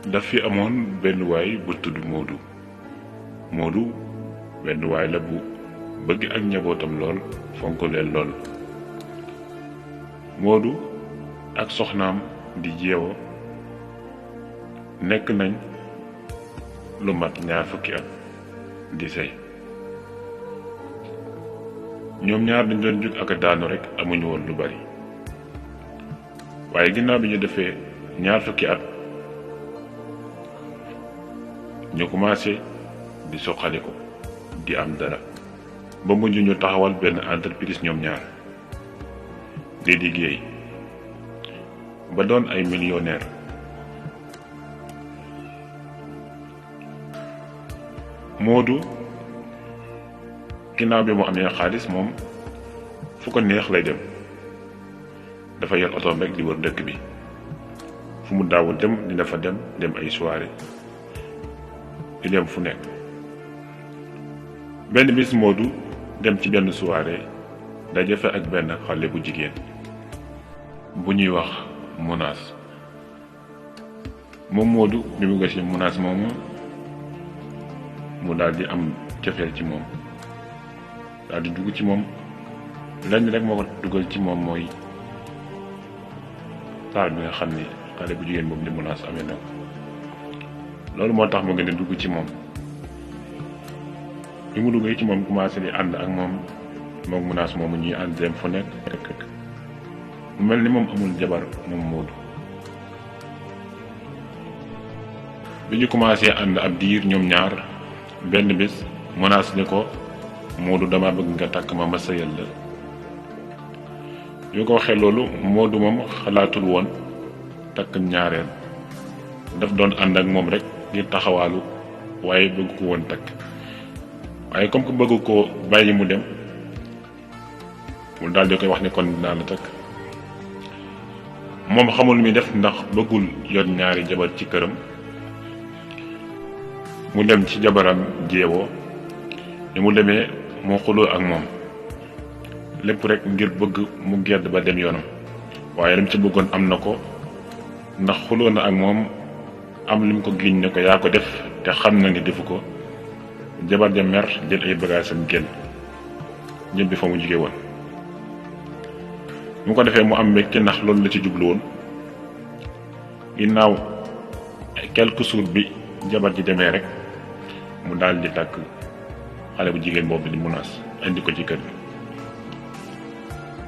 daf fi amoon benn waay bu tudd Moodu benn waay la bu bëgg ak njabootam lool fonk leen lool. Moodu ak soxnaam di Jeewo nekk nañ lu mat 20 at di sëy. ñoom ñaar dañ doon jug ak daanu rekk amuñu woon lu bari, waaye ginnaaw bi ñu defee 20 at ñu commencé di soqaliku di am dara ba mujj ñu taxawal benn entreprise ñoom ñaar di liggéey ba doon ay millionnaire. Moodu ginnaaw bi mu amee xaalis moom fu ko neex lay dem, dafa yor otoom rek di wër dëkk bi, fu mu daawul dem dina fa dem ay soirée di dem fu nekk. benn bis Moodu dem ci benn soirée daje fa ak benn xale bu jigéen bu ñuy wax Munaas. moom Moodu bi mu gis Munaas moomu mu daal di am cofeel ci moom, daal di dugg ci moom. lenn rek moo ko dugal ci moom mooy taal bi nga xam ni xale bu jigéen boobu di Munaas amee na ko. loolu moo tax mu gën a dugg ci moom. bi mu duggee ci moom commencé di ànd ak moom Munaas moomu ñuy ànd dem fu nekk mu mel ni moom amul jabar moom Moodu. bi ñu commencé ànd ab diir ñoom ñaar, benn bés Munaas ni ko Moodu dama bëgg nga takk ma sëyal la. yu ko waxee loolu Moodu moom xalaatul woon takk ñaareel, daf doon ànd ak moom rek ngir taxawaalu waaye bëgg ko woon takk. waaye comme que bëgg ko bàyyi mu dem, mu daal di koy wax ni kon dinaa la takk. moom xamul lu muy def ndax bëggul yor ñaari jabar ci këram. mu dem ci jabaram Jeewo. ni mu demee moo xuloo ak moom lépp rek ngir bëgg mu gedd ba dem yoonam, waaye lim ci bëggoon am na ko, ndax xuloo na ak moom am lim ko giñ ne ko yaa ko def te xam na ni defu ko. jabar ja mer jël ay bagaasam génn ñibbi fa mu jóge woon. mu ko defee mu am mbégte ndax loolu la ci jublu woon. ginnaaw quelques jours bi jabar ji demee rek mu daal di takk xale bu jigéen boobu di Munaas indi ko ci kër gi.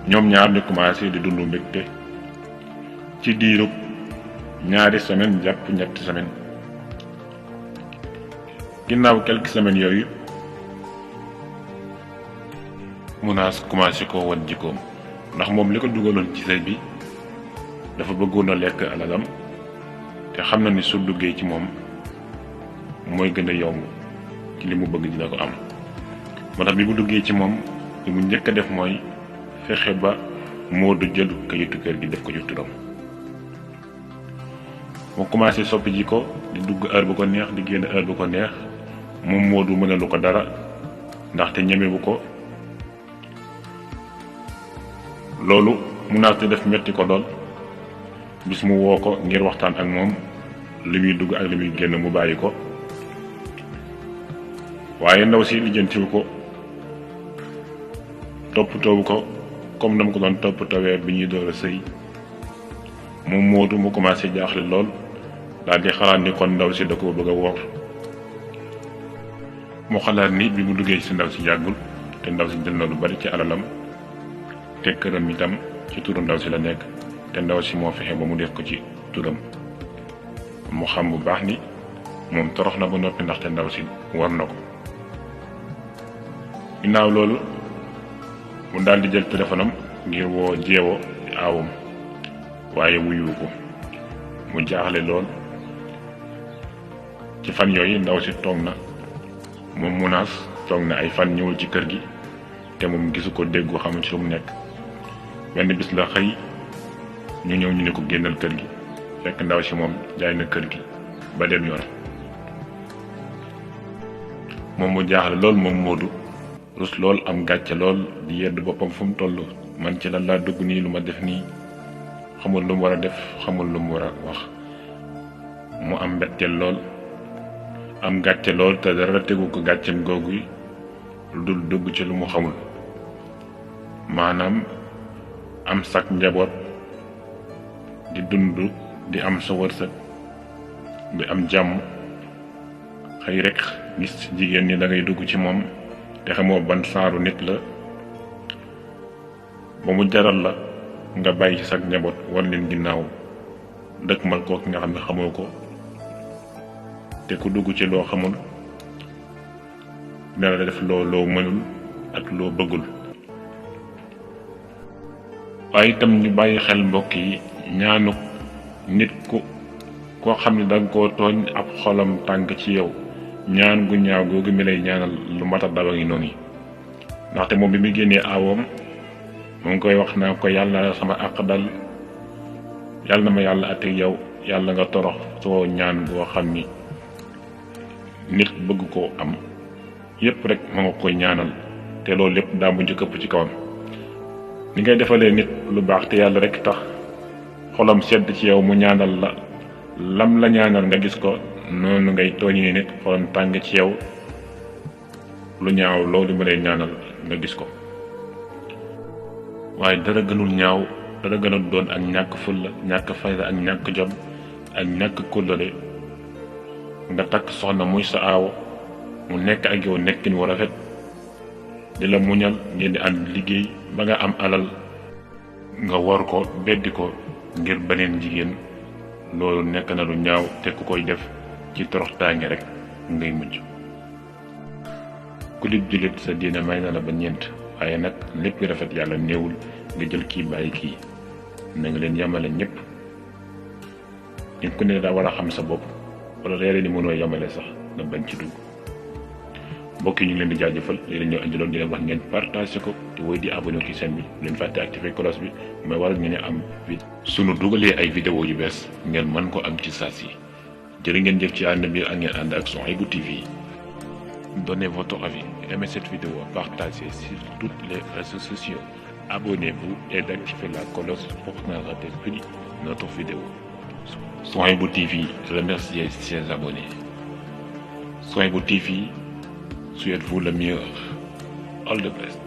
ñoom ñaar ñu commencé di dund mbégte ci diirub 2 semaines jàpp 3 semaines. ginnaaw quelques semaines yooyu Munaas commencé koo wan jikkoom, ndax moom li ko dugaloon ci sëy bi dafa bëggoon a lekk alalam te xam na ni su duggee ci moom mooy gën a yomb ci li mu bëgg dina ko am. moo tax bi mu duggee ci moom li mu njëkk a def mooy fexe ba Moodu jël kayitu kër gi def ko ci turam. mu commencé soppi ji ko di dugg heure bu ko neex di génn heure bu ko neex. moom Moodu mënalu ko dara ndaxte ñemewu ko. loolu Munaas di def metti ko lool. bis mu woo ko ngir waxtaan ak moom li muy dugg ak li muy génn mu bàyyi ko, waaye ndaw si lijjantiwu ko, toppatoowu ko comme na mu ko doon toppatoowee bi ñuy door a sëy. moom Moodu mu commencé jaaxle lool, daal di xalaat ni kon ndaw si da ko bëgg a wor. mu xalaat ni bi mu duggee ci ndaw si yàggul te ndaw si jël na lu bari ci alalam te këram itam ci turu ndaw si la nekk te ndaw si moo fexe ba mu def ko ci turam. mu xam bu baax ni moom torox na ba noppi ndaxte ndaw si war na ko. ginnaaw loolu mu daal di jël téléphone am ngir woo Jeewo di aawam, waaye wuyuwu ko. mu jaaxle lool. ci fan yooyu ndaw si toog na, moom Munaas toog na ay fan ñëwul ci kër gi te moom gisu ko déggu xamu ci lu mu nekk. benn bis la xëy ñu ñëw ñu ne ko génnal kër gi, fekk ndaw si moom jaay na kër gi ba dem yoon. moom mu jaaxle lool moom Moodu, rus lool am gàcce lool di yedd boppam fu mu toll. man ci lan laa dugg nii, lu ma def nii, xamul lu mu war a def, xamul lu mu war a wax. mu am mbetteel lool am gàcce lool te dara tegu ko gàccem googu lu dul dugg ci lu mu xamul maanaam am sak njaboot di dund di am sa wërsëg di am jàmm xëy rek gis jigéen ñi da ngay dugg ci moom te xamoo ban saaru nit la ba mu jaral la nga bàyyi ci sak njaboot war leen ginnaaw dëkk mal kooku nga xam ne xamoo ko te ku dugg ci loo xamul dana la def loo mënul ak loo bëggul. waaye itam ñu bàyyi xel mbokk yi ñaanu nit koo xam ne danga koo tooñ ab xolam tànk ci yow ñaan gu ñaaw googu mi lay ñaanal lu mat a dawa ngi noonu ndaxte moom bi mu génnee aawoom mu ngi koy wax naa ko yàlla sama àq dal yàlla na ma yàlla àtte yow yàlla nga torox soo ñaan goo xam ni nit bëgg koo am yépp rek ma nga koy ñaanal te loolu lépp daa mujj këpp ci kawam. ni ngay defalee nit lu baax te yàlla rek tax xolam sedd ci yow mu ñaanal la lam la ñaanal nga gis ko noonu ngay tooñee nit xolam tàng ci yow lu ñaaw loolu ma lay ñaanal nga gis ko. waaye dara gënul ñaaw dara gënul doon ak ñàkk fulla ñàkk fayda ak ñàkk jom ak ñàkk kóllëre nga takk soxna muy sa aawo mu nekk ak yow nekkin wu rafet di la muñal ngeen di ànd liggéey ba nga am alal nga war ko beddi ko ngir beneen jigéen loolu nekk na lu ñaaw te ku koy def ci toroxtaange rek ngay mujj. ku di jullit sa diine may na la ba ñeent waaye nag lépp rafet yàlla néewul nga jël kii bàyyi kii na nga leen yamale ñëpp nit ku ne daa war a xam sa bopp wala leere ni mënoo yamale sax nga bañ ci dugg. mbokk yi ñu ngi leen di jaajëfal léegi ñoo andiloon di leen wax ngeen partagé ko te woy di abonné ci chaîne bi leen fàtte activé cloche bi mooy waral ngeen am sunu dugalee ay vidéo yu bees ngeen mën ko am ci saa si. jërë ngeen jëf ci ànd bi ak ngeen ànd ak Souhaïbou TV. Donnez votre avis, aimez cette vidéo, partagez sur toutes les réseaux sociaux, abonnez-vous et activez la cloche pour ne rater plus notre vidéo. Souhaïbou TV remercie ses abonnés. Souhaïbou TV souhaite-vous le meilleur. All the best.